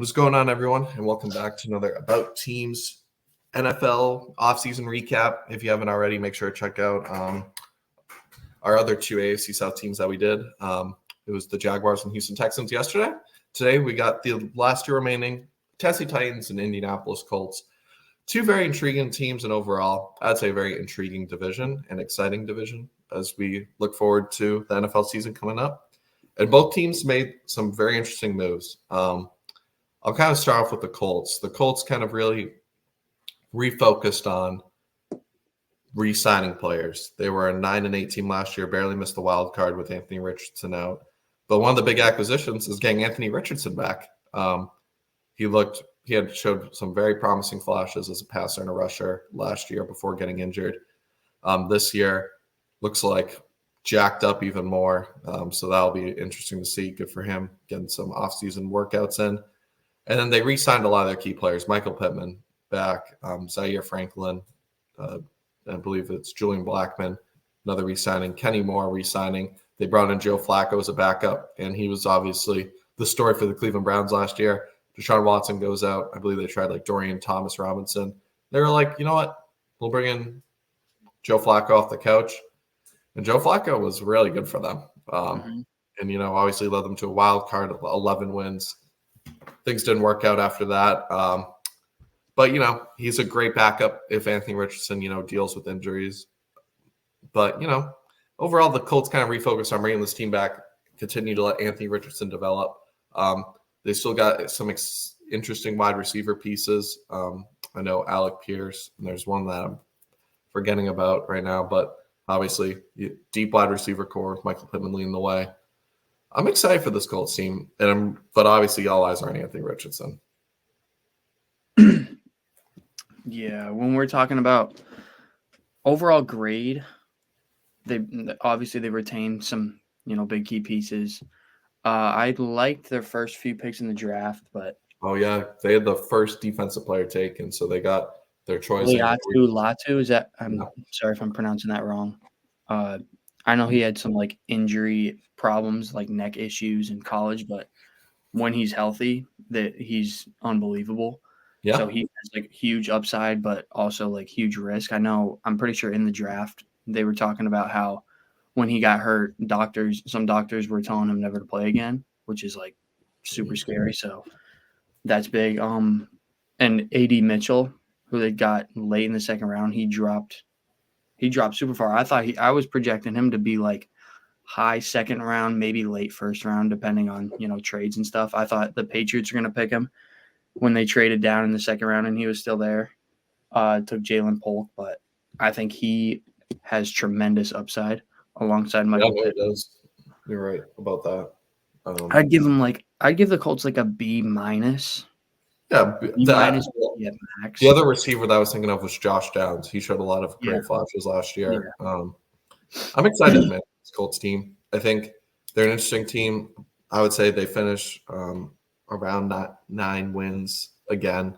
What's going on, everyone? And welcome back to another About Teams NFL offseason recap. If you haven't already, make sure to check out our other two AFC South teams that we did. It was the Jaguars and Houston Texans yesterday. Today, we got the last two remaining, Tennessee Titans and Indianapolis Colts. Two very intriguing teams, and overall, I'd say a very intriguing division and exciting division as we look forward to the NFL season coming up. And both teams made some very interesting moves. I'll kind of start off with the Colts. The Colts kind of really refocused on re-signing players. They were a 9-8 team last year, barely missed the wild card with Anthony Richardson out. But one of the big acquisitions is getting Anthony Richardson back. He had showed some very promising flashes as a passer and a rusher last year before getting injured. This year looks like jacked up even more. So that'll be interesting to see. Good for him, getting some offseason workouts in. And then they re-signed a lot of their key players. Michael Pittman back, Zaire Franklin, I believe it's Julian Blackmon, another re-signing. Kenny Moore re-signing. They brought in Joe Flacco as a backup, and he was obviously the story for the Cleveland Browns last year. Deshaun Watson goes out. I believe they tried like Dorian Thomas-Robinson. They were like, you know what? We'll bring in Joe Flacco off the couch. And Joe Flacco was really good for them. And, obviously led them to a wild card of 11 wins. Things didn't work out after that. But, he's a great backup if Anthony Richardson, deals with injuries. But, overall, the Colts kind of refocused on bringing this team back, continue to let Anthony Richardson develop. They still got some interesting wide receiver pieces. I know Alec Pierce, and there's one that I'm forgetting about right now. But obviously, deep wide receiver core with Michael Pittman leading the way. I'm excited for this Colts team, but obviously all eyes are on Anthony Richardson. Yeah, when we're talking about overall grade, they retained some, big key pieces. I liked their first few picks in the draft, but yeah, they had the first defensive player taken, so they got their choice. Latu, is that? I'm sorry if I'm pronouncing that wrong. I know he had some injury problems, like neck issues in college, but when he's healthy, he's unbelievable. Yeah. So he has huge upside, but also huge risk. I'm pretty sure in the draft they were talking about how when he got hurt, some doctors were telling him never to play again, which is super scary. So that's big. And A.D. Mitchell, who they got late in the second round, he dropped super far. I was projecting him to be high second round, maybe late first round, depending on, trades and stuff. I thought the Patriots were going to pick him when they traded down in the second round and he was still there. Took Jalen Polk, but I think he has tremendous upside alongside Michael Pittman. Does. You're right about that. I'd give the Colts a B minus. Yeah, max. The other receiver that I was thinking of was Josh Downs. He showed a lot of great flashes last year. Yeah. I'm excited, man. This Colts team. I think they're an interesting team. I would say they finish around 9 wins again.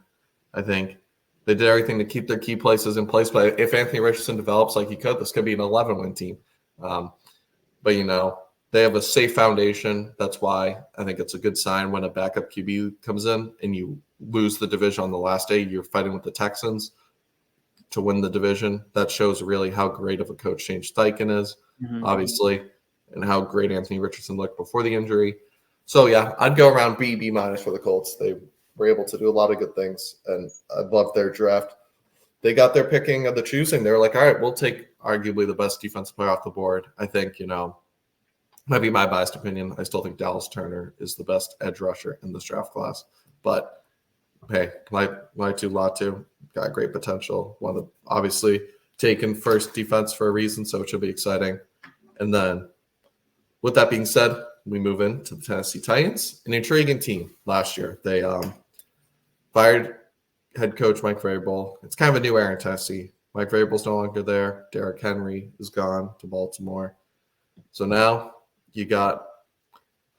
I think they did everything to keep their key places in place. But if Anthony Richardson develops like he could, this could be an 11-win team. But, they have a safe foundation. That's why I think it's a good sign when a backup QB comes in and you lose the division on the last day. You're fighting with the Texans to win the division. That shows really how great of a coach Shane Steichen is, obviously, and how great Anthony Richardson looked before the injury. So, yeah, I'd go around B minus for the Colts. They were able to do a lot of good things, and I love their draft. They got their picking of the choosing. They were like, all right, we'll take arguably the best defensive player off the board. I think, might be my biased opinion. I still think Dallas Turner is the best edge rusher in this draft class. But, hey, Latu got great potential. One of the, obviously, taken first defense for a reason, so it should be exciting. And then, with that being said, we move into the Tennessee Titans, an intriguing team last year. They fired head coach Mike Vrabel. It's kind of a new era in Tennessee. Mike Vrabel's no longer there. Derrick Henry is gone to Baltimore. So now you got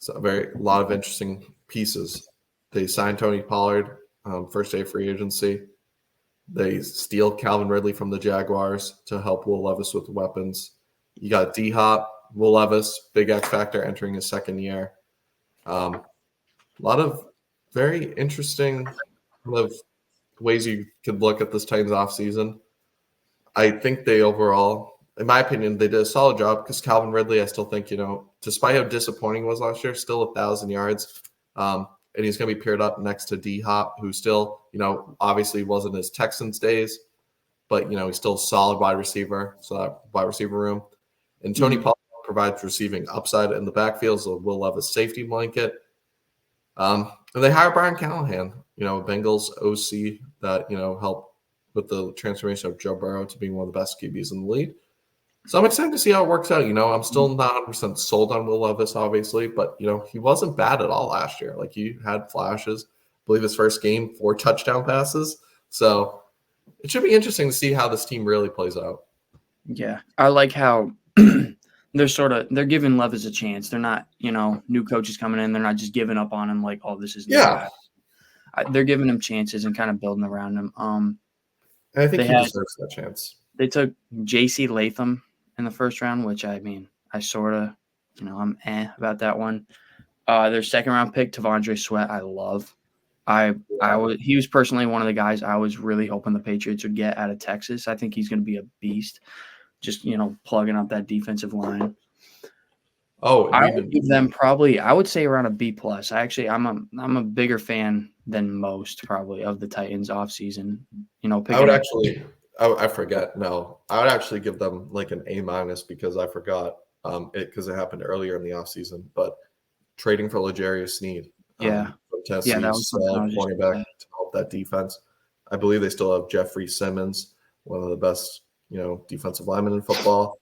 a lot of interesting pieces. They signed Tony Pollard, first day of free agency. They steal Calvin Ridley from the Jaguars to help Will Levis with weapons. You got D-Hop, Will Levis, big X factor entering his second year. A lot of very interesting kind of ways you could look at this Titans offseason. I think they overall, in my opinion, they did a solid job because Calvin Ridley, I still think, despite how disappointing he was last year, still 1,000 yards. And he's going to be paired up next to D-Hop, who still, obviously wasn't his Texans days, but, he's still a solid wide receiver, so that wide receiver room. And Tony Pollard provides receiving upside in the backfield, so Will Levis safety blanket. And they hire Brian Callahan, Bengals OC that, helped with the transformation of Joe Burrow to being one of the best QBs in the league. So I'm excited to see how it works out. I'm still not 100% sold on Will Levis, obviously, but, he wasn't bad at all last year. Like, he had flashes. I believe his first game, 4 touchdown passes. So it should be interesting to see how this team really plays out. Yeah. I like how they're giving Levis a chance. They're not, new coaches coming in. They're not just giving up on him like, oh, this is new guy. They're giving him chances and kind of building around him. I think he deserves that chance. They took J.C. Latham in the first round, which I sort of, I'm about that one. Their second round pick, Tavondre Sweat, I love. He was personally one of the guys I was really hoping the Patriots would get out of Texas. I think he's going to be a beast. Just, plugging up that defensive line. I would give them probably, I would say around a B+. I'm a bigger fan than most probably of the Titans offseason. I forget. No, I would actually give them like an A- because I forgot because it happened earlier in the offseason. But trading for L'Jarius Sneed, from Tennessee, that was cornerback to help that defense. I believe they still have Jeffrey Simmons, one of the best, defensive linemen in football,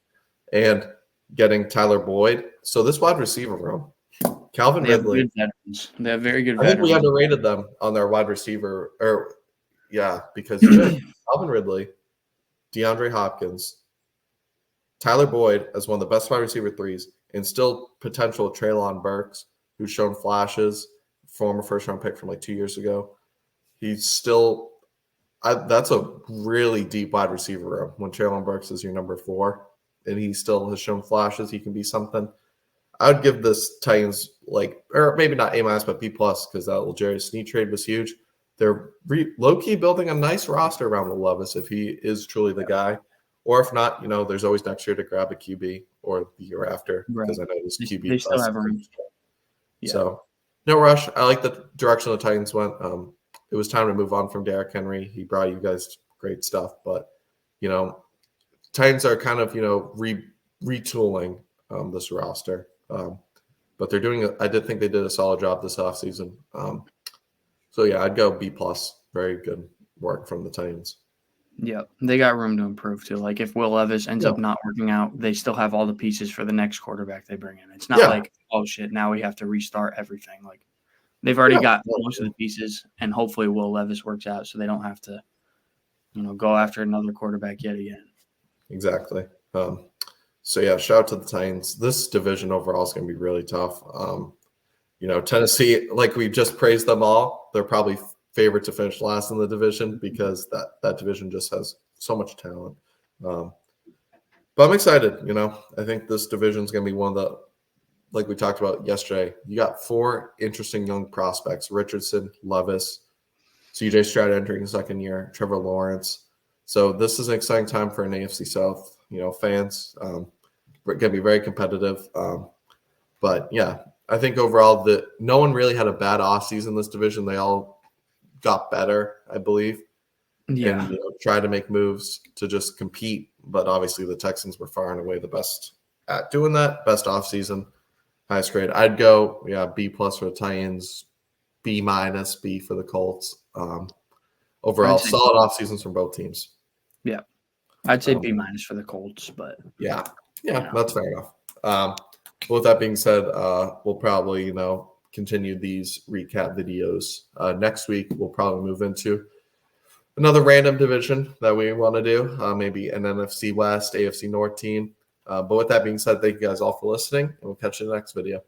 and getting Tyler Boyd. So this wide receiver room, Calvin Ridley. They have very good veterans. I think we underrated them on their wide receiver, because Calvin Ridley, DeAndre Hopkins, Tyler Boyd as one of the best wide receiver threes, and still potential Treylon Burks, who's shown flashes, former first-round pick from like 2 years ago. He's still that's a really deep wide receiver room when Treylon Burks is your number 4, and he still has shown flashes. He can be something. I would give this Titans or maybe not A-, but B+, because that L'Jarius Sneed trade was huge. They're low-key building a nice roster around Will Levis if he is truly the guy. Or if not, there's always next year to grab a QB or the year after because I know this QB. They still have room. Yeah. So no rush. I like the direction the Titans went. It was time to move on from Derrick Henry. He brought you guys great stuff, but Titans are kind of retooling this roster. But they're doing I did think they did a solid job this offseason. So yeah, I'd go B+. Very good work from the Titans. Yeah, they got room to improve too. Like if Will Levis ends up not working out, they still have all the pieces for the next quarterback they bring in. It's not like, oh shit, now we have to restart everything. Like they've already got most of the pieces, and hopefully Will Levis works out so they don't have to, go after another quarterback yet again. Exactly. So yeah, shout out to the Titans. This division overall is going to be really tough. Tennessee, like we just praised them all, they're probably favorite to finish last in the division because that division just has so much talent. But I'm excited. I think this division is going to be one of the, like we talked about yesterday, you got 4 interesting young prospects: Richardson, Levis, CJ Stroud entering his second year, Trevor Lawrence. So this is an exciting time for an AFC South, fans. We're going to be very competitive. But yeah, I think overall that no one really had a bad offseason in this division. They all got better, I believe. Yeah. And tried to make moves to just compete. But obviously the Texans were far and away the best at doing that. Best offseason, highest grade. I'd go, B+ for the Titans, B-, B for the Colts. Overall, solid offseasons from both teams. Yeah. I'd say B- for the Colts, but yeah, that's fair enough. With that being said, we'll probably, continue these recap videos. Next week, we'll probably move into another random division that we want to do, maybe an NFC West, AFC North team. But with that being said, thank you guys all for listening, and we'll catch you in the next video.